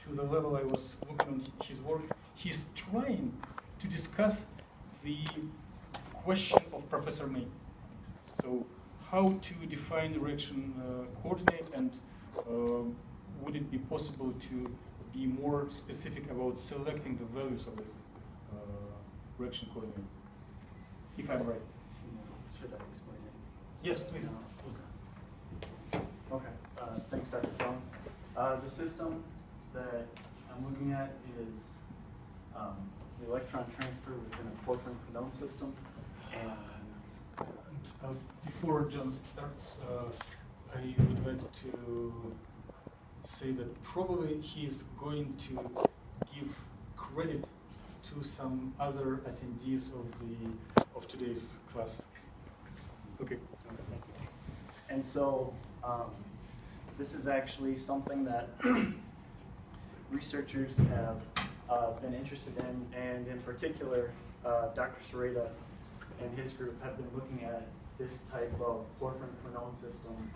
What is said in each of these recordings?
to the level I was looking on his work, he's trying to discuss the question of Professor May. So how to define the reaction coordinate, and would it be possible to be more specific about selecting the values of this reaction coordinate, if I'm right? Should I explain it? Yes, please. Okay, thanks, Dr. Jon. The system that I'm looking at is the electron transfer within a porphyrin-Quinone system. And before John starts, I would like to say that probably he's going to give credit to some other attendees of today's class. Okay. Thank you. And so this is actually something that researchers have been interested in, and in particular, Dr. Sereda and his group have been looking at this type of porphyrin-Quinone system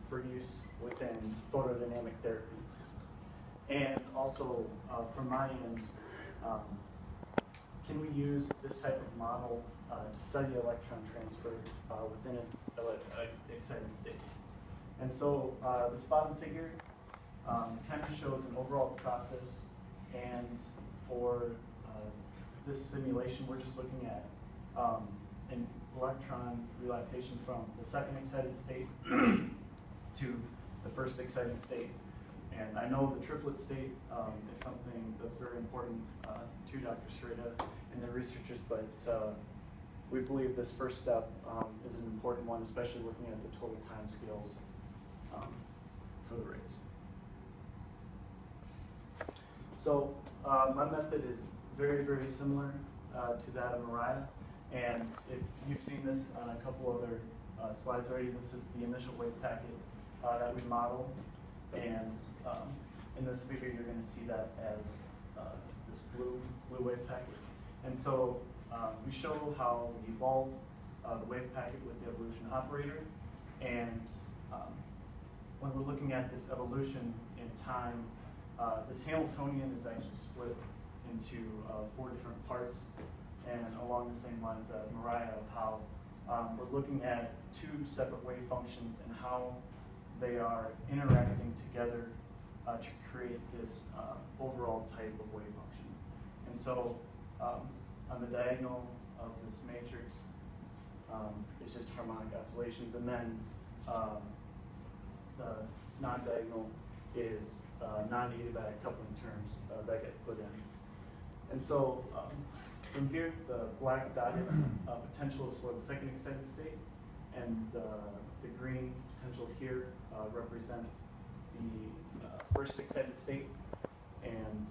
for use within photodynamic therapy. And also, from my end, can we use this type of model to study electron transfer within excited states? And so this bottom figure kind of shows an overall process, and for this simulation, we're just looking at an electron relaxation from the second excited state to the first excited state. And I know the triplet state is something that's very important to Dr. Sereda and the researchers, but we believe this first step is an important one, especially looking at the total time scales for the rates. So my method is very, very similar to that of Mariah. And if you've seen this on a couple other slides already, this is the initial wave packet that we model. And in this figure, you're going to see that as this blue wave packet. And so we show how we evolve the wave packet with the evolution operator. And when we're looking at this evolution in time, this Hamiltonian is actually split into 4 different parts, and along the same lines as Mariah, of how we're looking at 2 separate wave functions and how they are interacting together to create this overall type of wave function. And so on the diagonal of this matrix, it's just harmonic oscillations, and then the non-diagonal is non-diabatic coupling terms that get put in. And so from here, the black dotted potential is for the second excited state, and the green potential here represents the first excited state, and